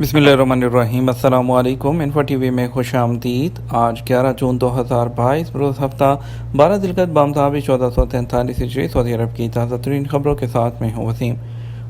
बिस्मिल्लाहिर्रहमानिर्रहीम। अस्सलामु अलैकुम। इन्फो टी वी में खुश आमदीद। आज 11 जून 2022 रोज़ हफ्ता 12 ज़िलक़द बामताबिश 1443 हिजरी सऊदी अरब की ताज़ा तरीन खबरों के साथ मैं हूँ वसीम।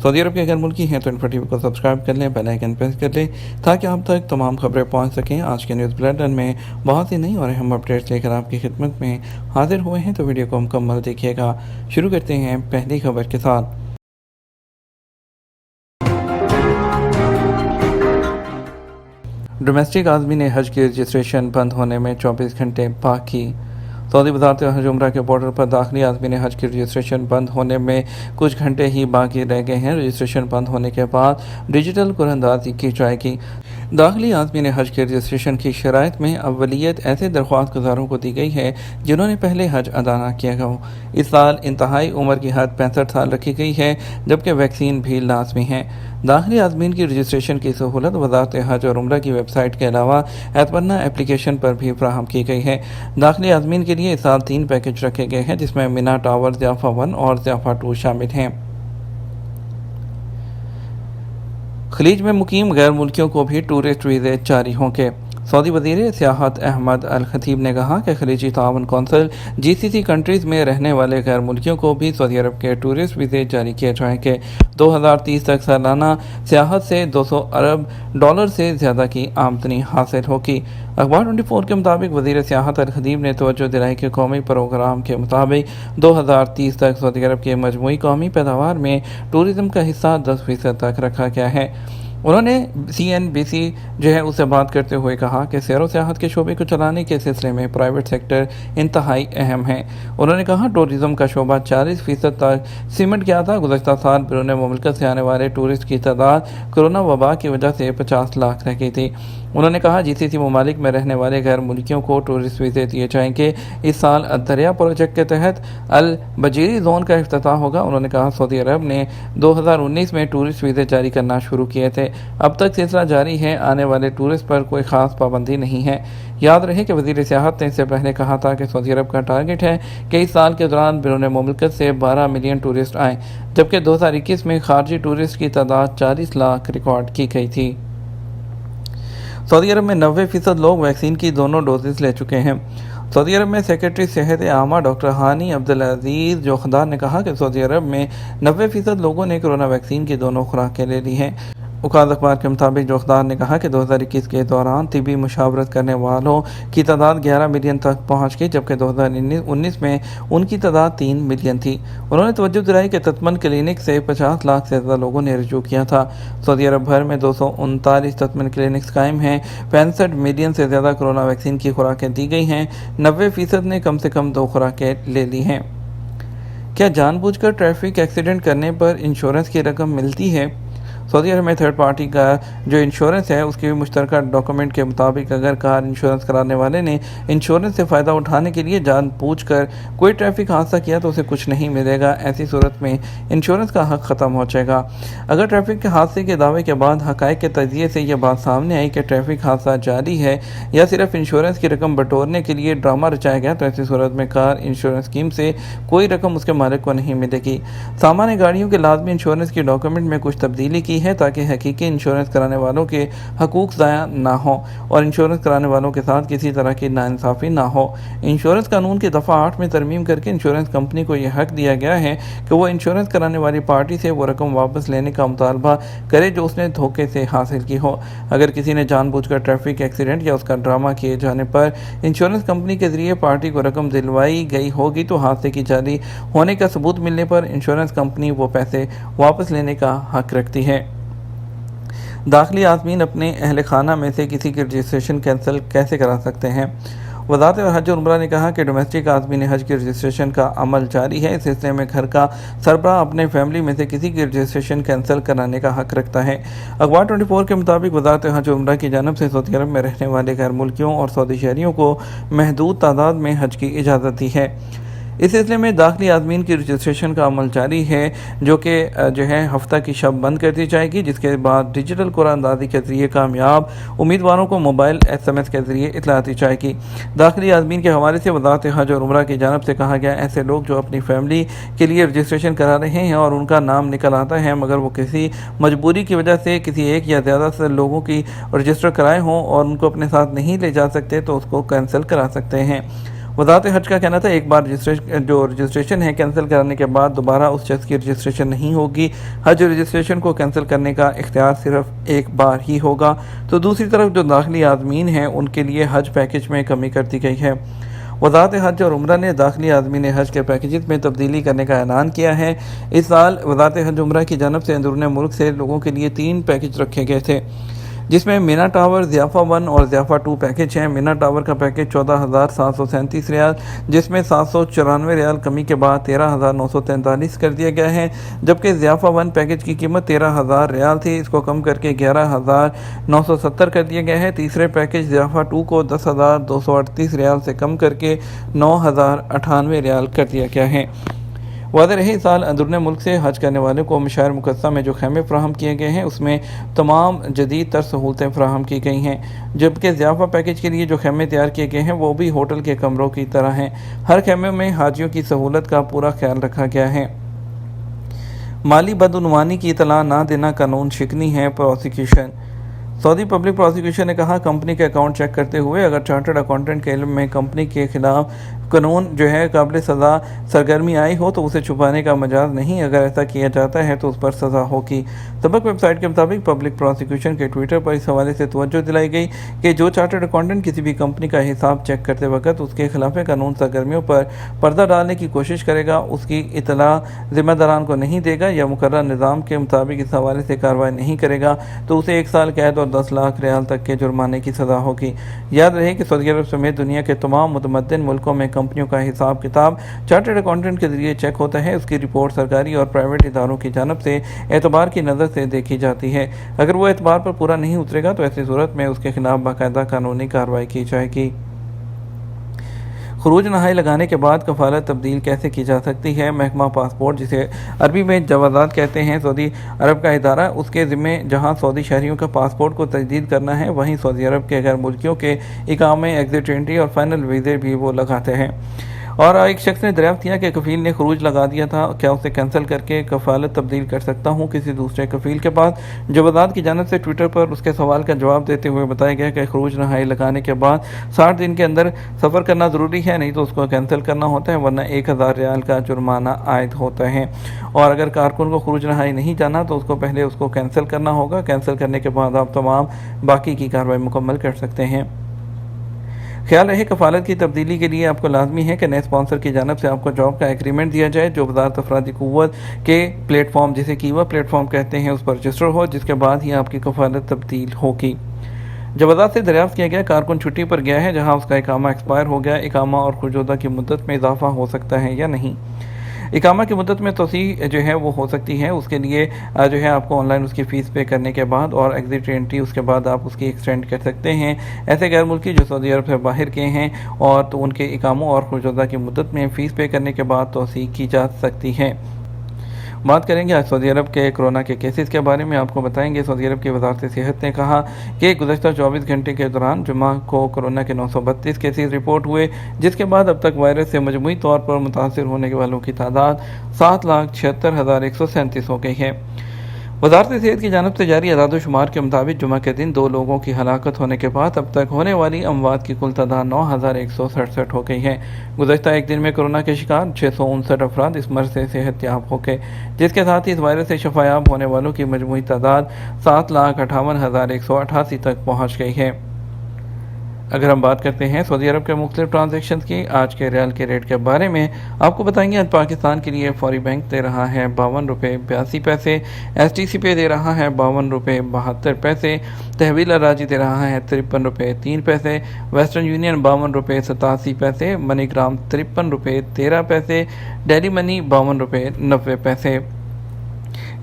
सऊदी अरब के अगर मुल्की हैं तो इन्फो टी वी को सब्सक्राइब कर लें, बेल आइकन प्रेस कर लें ताकि आप तक तमाम खबरें पहुँच सकें। आज के न्यूज़ बुलेटिन में बहुत ही नई और अहम अपडेट्स लेकर आपकी खिदमत में हाजिर हुए हैं, तो वीडियो को मुकम्मल देखिएगा। शुरू करते हैं पहली खबर के साथ। डोमेस्टिक आदमी ने हज की रजिस्ट्रेशन बंद होने में 24 घंटे बाकी। सऊदी वज़ारत हज उम्रा के बॉर्डर पर दाखिली आदमी ने हज की रजिस्ट्रेशन बंद होने में कुछ घंटे ही बाकी रह गए हैं। रजिस्ट्रेशन बंद होने के बाद डिजिटल कुरअंदाजी की जाएगी। दाखिली आदमी ने हज के रजिस्ट्रेशन की शराइत में अव्वलियत ऐसे दरख्वास्त गुजारों को दी गई है जिन्होंने पहले हज अदा न किया हो। इस साल इंतहाई उम्र की हद 65 साल रखी गई है, जबकि वैक्सीन भी लाजमी है। दाखिली आदमीन की रजिस्ट्रेशन की सहूलत वज़ारत हज और उम्रा की वेबसाइट के अलावा एतमन्ना एप्लीकेशन पर भी फराहम की गई है। दाखिली आदमीन के लिए इस साल 3 पैकेज रखे गए हैं, जिसमें मिना टावर ज़ियाफ़ा 1 और ज़ियाफ़ा 2 शामिल हैं। खलीज में मुकीम गैर मुल्कियों को भी टूरिस्ट वीज़े जारी होंगे। सऊदी वज़ीर सियाहत अहमद अल खतीब ने कहा कि खलीजी ताउन कौंसिल GCC कंट्रीज़ में रहने वाले गैर मुल्कियों को भी सऊदी अरब के टूरिस्ट वीज़े जारी किए जाएंगे। 2030 तक सालाना सियाहत से 200 अरब डॉलर से ज़्यादा की आमदनी हासिल होगी। अखबार 24 के मुताबिक वज़ीर सियाहत अल खतीब ने तवज्जो दिलाई कि कौमी प्रोग्राम के मुताबिक 2030 तक सऊदी अरब के मजमूई कौमी पैदावार में टूरिज़म का हिस्सा 10% तक रखा गया है। उन्होंने CNBC उससे बात करते हुए कहा कि सैर व सियाहत के शोबे को चलाने के सिलसिले में प्राइवेट सेक्टर इंतहाई अहम है। उन्होंने कहा टूरिज़म का शोबा 40% तक सिमट गया था। गुज़श्ता साल बैरून मुल्क से आने वाले टूरिस्ट की तादाद कोरोना वबा की वजह से 50 लाख रह गई थी। उन्होंने कहा GCC ममालिक में रहने वाले गैर मुल्कियों को टूरिस्ट वीज़े दिए जाएंगे। इस साल अल-दरिया प्रोजेक्ट के तहत अल बजीरी जोन का इफ्तिताह होगा। उन्होंने कहा सऊदी अरब ने 2019 में टूरिस्ट वीज़े जारी करना शुरू किए थे। अब तक सिलसिला जारी है। आने वाले टूरिस्ट पर कोई ख़ास पाबंदी नहीं है। याद रहे कि वज़ीर सियाहत ने इससे पहले कहा था कि सऊदी अरब का टारगेट है कि इस साल के दौरान बैरून मुल्क से 12 मिलियन टूरिस्ट आएँ, जबकि 2021 में खारजी टूरिस्ट की तादाद 40 लाख रिकॉर्ड की गई थी। सऊदी अरब में 90% लोग वैक्सीन की दोनों डोजेस ले चुके हैं। सऊदी अरब में सेक्रेटरी सेहत आमा डॉक्टर हानी अब्दुल अजीज़ जोखदार ने कहा कि सऊदी अरब में 90% लोगों ने कोरोना वैक्सीन की दोनों खुराकें ले ली हैं। उकाद अखबार के मुताबिक जोखदार ने कहा कि 2021 के दौरान तिबी मुशावरत करने वालों की तादाद 11 मिलियन तक पहुँच गई, जबकि 2019 में उनकी तादाद 3 मिलियन थी। उन्होंने तवज्जो दिलाई कि तत्मन क्लिनिक से 50 लाख से ज़्यादा लोगों ने रजू किया था। सऊदी अरब भर में 239 तत्मन क्लिनिक्स कायम हैं। 65 मिलियन से ज़्यादा कोरोना वैक्सीन की खुराकें दी गई हैं। 90% ने कम से कम 2 खुराकें ले ली हैं। क्या जानबूझकर ट्रैफिक एक्सीडेंट करने पर इंश्योरेंस की रकम मिलती है? सऊदी अरब में थर्ड पार्टी का जो इंश्योरेंस है उसके मुश्तरका डॉक्यूमेंट के मुताबिक अगर कार इंश्योरेंस कराने वाले ने इंश्योरेंस से फ़ायदा उठाने के लिए जानबूझकर कोई ट्रैफिक हादसा किया तो उसे कुछ नहीं मिलेगा। ऐसी सूरत में इंश्योरेंस का हक़ ख़त्म हो जाएगा। अगर ट्रैफिक के हादसे के दावे के बाद हक़ाइक़ के तजिए से यह बात सामने आई कि ट्रैफिक हादसा जारी है या सिर्फ इंश्योरेंस की रकम बटोरने के लिए ड्रामा रचाया गया, तो ऐसी सूरत में कार इंश्योरेंस स्कीम से कोई रकम उसके मालिक को नहीं मिलेगी। सामान्य गाड़ियों के लाजमी इंश्योरेंस की डॉक्यूमेंट में कुछ तब्दीली की है ताकि हकीकी इंश्योरेंस कराने वालों के हकूक ज़ाया ना हो और इंश्योरेंस कराने वालों के साथ किसी तरह की नाइंसाफ़ी ना हो। इंश्योरेंस कानून की दफ़ा 8 में तरमीम करके इंश्योरेंस कंपनी को यह हक दिया गया है कि वो इंश्योरेंस कराने वाली पार्टी से वो रकम वापस लेने का मुतालबा करे जो उसने धोखे से हासिल की हो। अगर किसी ने जानबूझकर ट्रैफिक एक्सीडेंट या उसका ड्रामा किए जाने पर इंश्योरेंस कंपनी के ज़रिए पार्टी को रकम दिलवाई गई होगी, तो हादसे की जारी होने का सबूत मिलने पर इंश्योरेंस कंपनी वो पैसे वापस लेने का हक रखती है। दाखिली आदमीन अपने अहल खाना में से किसी की रजिस्ट्रेशन कैंसिल कैसे करा सकते हैं? वज़ारत हज और उम्रा ने कहा कि डोमेस्टिक आदमी ने हज की रजिस्ट्रेशन का अमल जारी है। इस सिलसिले में घर का सरबराह अपने फैमिली में से किसी की रजिस्ट्रेशन कैंसिल कराने का हक रखता है। अखबार 24 के मुताबिक वज़ारत हज और उम्रा की जानिब से सऊदी अरब में रहने वाले गैर मुल्कियों और सऊदी शहरियों को महदूद तादाद में हज की इजाज़त दी है। इस सिलसिले में दाखिली आदमीन की रजिस्ट्रेशन का अमल जारी है, जो कि हफ्ता की शब बंद कर दी जाएगी, जिसके बाद डिजिटल कुरानदाजी के जरिए कामयाब उम्मीदवारों को मोबाइल SMS के जरिए इतला दी जाएगी। दाखिली आदमीन के हवाले से वज़ारत हज और उम्रा की जानब से कहा गया, ऐसे लोग जो अपनी फैमिली के लिए रजिस्ट्रेशन करा रहे हैं और उनका नाम निकल आता है मगर वो किसी मजबूरी की वजह से किसी एक या ज़्यादा से लोगों की रजिस्टर कराए हों और उनको अपने साथ नहीं ले जा सकते, तो उसको कैंसिल करा सकते हैं। वज़ारत हज का कहना था, एक बार रजिस्ट्रेशन है कैंसिल कराने के बाद दोबारा उस शख्स की रजिस्ट्रेशन नहीं होगी। हज रजिस्ट्रेशन को कैंसिल करने का इख्तियार सिर्फ एक बार ही होगा। तो दूसरी तरफ जो दाखिली आदमीन हैं उनके लिए हज पैकेज में कमी कर दी गई है। वज़ारत हज और उम्रा ने दाखिली आदमीन हज के पैकेजेस में तब्दीली करने का ऐलान किया है। इस साल वज़ारत हज उम्रा की जानब से अंदरून मुल्क से लोगों के लिए 3 पैकेज रखे गए थे, जिसमें मीना टावर, ज़ियाफ़ा 1 और ज़ियाफ़ा 2 पैकेज हैं। मीना टावर का पैकेज 14,737 रियाल, जिसमें 794 रियाल कमी के बाद 13,943 कर दिया गया है, जबकि ज़ियाफ़ा 1 पैकेज की कीमत 13,000 रियाल थी, इसको कम करके 11,970 कर दिया गया है। तीसरे पैकेज ज़ियाफ़ा 2 को 10,238 रियाल से कम करके 9,098 रियाल कर दिया गया है। वाज़ेह रहे, इस साल अंदरून मुल्क से हज करने वालों को मशार मुक़द्दसा में जो खैमे फ़राहम किए गए हैं उसमें तमाम जदीद तर सहूलतें फ़राहम की गई हैं, जबकि ज़ियाफ़ा पैकेज के लिए जो खैमे तैयार किए गए हैं वो भी होटल के कमरों की तरह हैं। हर खैमे में हाजियों की सहूलत का पूरा ख्याल रखा गया है। माली बदउनवानी की इतला ना देना कानून शिकनी है, प्रोसिक्यूशन। सऊदी पब्लिक प्रोसिक्यूशन ने कहा, कंपनी के अकाउंट चेक करते हुए अगर चार्टर्ड अकाउंटेंट के इल्म में कंपनी के खिलाफ कानून काबिल सज़ा सरगर्मी आई हो तो उसे छुपाने का मजाज नहीं, अगर ऐसा किया जाता है तो उस पर सज़ा होगी। सबक वेबसाइट के मुताबिक पब्लिक प्रोसिक्यूशन के ट्विटर पर इस हवाले से तवज्जो दिलाई गई कि जो चार्टर्ड अकाउंटेंट किसी भी कंपनी का हिसाब चेक करते वक्त उसके खिलाफ कानून सरगर्मियों पर पर्दा डालने की कोशिश करेगा, उसकी इतला ज़िम्मेदारान को नहीं देगा या मुकर्रर निज़ाम के मुताबिक इस हवाले से कार्रवाई नहीं करेगा तो उसे 1 साल कैद और 10 लाख रियाल तक के जुर्माने की सज़ा होगी। याद रहे कि सऊदी अरब समेत दुनिया के तमाम मुतमद्दिन मुल्कों में कंपनियों का हिसाब किताब चार्टर्ड अकाउंटेंट के जरिए चेक होता है। उसकी रिपोर्ट सरकारी और प्राइवेट इदारों की जानब से एतबार की नज़र से देखी जाती है। अगर वो एतबार पर पूरा नहीं उतरेगा तो ऐसी सूरत में उसके खिलाफ बाकायदा कानूनी कार्रवाई की जाएगी। खरूज नहाई लगाने के बाद कफालत तब्दील कैसे की जा सकती है? महकमा पासपोर्ट, जिसे अरबी में जवाज़ात कहते हैं, सऊदी अरब का इदारा, उसके ज़िम्मे जहां सऊदी शहरियों का पासपोर्ट को तजदीद करना है, वहीं सऊदी अरब के गैर मुल्कियों के इकामे, एग्जिट एंट्री और फाइनल वीज़े भी वो लगाते हैं। और एक शख्स ने दरियाफ्त किया कि कफ़ील ने खरूज लगा दिया था, क्या उसे कैंसिल करके कफालत तब्दील कर सकता हूँ किसी दूसरे कफ़ील के पास? जवाज़ात की जानब से ट्विटर पर उसके सवाल का जवाब देते हुए बताया गया कि खरूज नहाई लगाने के बाद 60 दिन के अंदर सफ़र करना ज़रूरी है, नहीं तो उसको कैंसिल करना होता है, वरना 1000 रियाल का जुर्माना आयद होता है। और अगर कारकुन को खरूज नहाई नहीं जाना तो उसको पहले उसको कैंसिल करना होगा। कैंसिल करने के बाद आप तमाम बाकी की कार्रवाई मुकम्मल कर सकते हैं। ख्याल रहे, कफालत की तब्दीली के लिए आपको लाजमी है कि नए स्पॉन्सर की जानब से आपको जॉब का एग्रीमेंट दिया जाए जो वज़ारत अफरादी क़ुव्वत के प्लेटफॉर्म, जिसे कीवा प्लेटफॉर्म कहते हैं, उस पर रजिस्टर हो, जिसके बाद ही आपकी कफालत तब्दील होगी। जवाज़ात से दरियाफ्त किया गया, कारकुन छुट्टी पर गया है जहाँ उसका इकामा एक्सपायर हो गया, इकामा और खुर्जोदा की मुद्दत में इजाफा हो सकता है या नहीं? इकामा की मुद्दत में तोसी वो हो सकती है, उसके लिए आपको ऑनलाइन उसकी फ़ीस पे करने के बाद और एग्जिट एंट्री उसके बाद आप उसकी एक्सटेंड कर सकते हैं। ऐसे गैर मुल्की जो सऊदी अरब से बाहर के हैं और तो उनके इकामों और खुर्जोदा की मुद्दत में फ़ीस पे करने के बाद तोसी की जा सकती है। बात करेंगे आज सऊदी अरब के कोरोना के केसेस के बारे में। आपको बताएंगे, सऊदी अरब की वज़ारत सेहत ने कहा कि गुज़श्ता 24 घंटे के दौरान जुमा को कोरोना के 932 केसेस रिपोर्ट हुए, जिसके बाद अब तक वायरस से मजमूई तौर पर मुतासिर होने वालों की तादाद 7,76,137 हो गई है। वज़ारत सेहत की जानब से जारी अदाद-ओ-शुमार के मुताबिक जुमा के दिन 2 लोगों की हलाकत होने के बाद अब तक होने वाली अमवात की कुल तादाद 9,167 हो गई है। गुज़श्ता एक दिन में कोरोना के शिकार 659 अफराद इस मर्ज़ से सेहत याब हो गए, जिसके साथ ही इस वायरस से शफायाब होने वालों की मजमूई तादाद 7,58,188 तक पहुँच गई है। अगर हम बात करते हैं सऊदी अरब के मुख्तलिफ ट्रांजेक्शन की, आज के रियाल के रेट के बारे में आपको बताएंगे। आज पाकिस्तान के लिए फौरी बैंक दे रहा है 52 रुपये 82 पैसे, STC पे दे रहा है 52 रुपये 72 पैसे, तहवील अराजी दे रहा है 53 रुपये 3 पैसे, वेस्टर्न यूनियन 52 रुपये 87 पैसे, मनीग्राम 53 रुपये 13 पैसे, डेली मनी 52 रुपये 90 पैसे।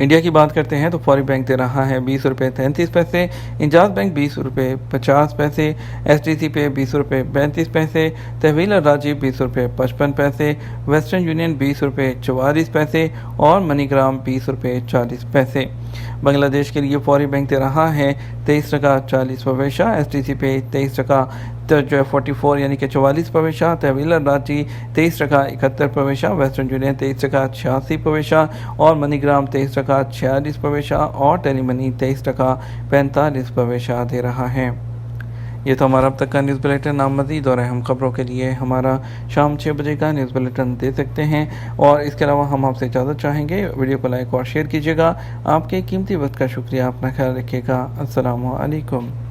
इंडिया की बात करते हैं तो फौरी बैंक दे रहा है 20 रुपये 33 पैसे, इंजाज बैंक 20 रुपये 50 पैसे, STC पे 20 रुपये 35 पैसे, तहवील राजीव 20 रुपये 55 पैसे, वेस्टर्न यूनियन 20 रुपये 44 पैसे और मनीग्राम 20 रुपये 40 पैसे। बांग्लादेश के लिए फौरी बैंक दे रहा है 23 टका 40 पैसा, STC पे 23 टका 44 यानी कि 44 पैसा, तहवील रांची 23 टका 71 पैसा, वेस्टर्न यूनियन 23 टका 86 पैसा और मनीग्राम 23 टका 46 पैसा और टेली मनी 23 टका 45 पैसा दे रहा है। ये तो हमारा अब तक का न्यूज़ बुलेटिन। आप मज़ीद और अहम खबरों के लिए हमारा शाम 6 बजे का न्यूज़ बुलेटिन दे सकते हैं और इसके अलावा हम आपसे इजाज़त चाहेंगे। वीडियो को लाइक और शेयर कीजिएगा। आपके कीमती वक्त का शुक्रिया। अपना ख्याल रखिएगा। अस्सलामु अलैकुम।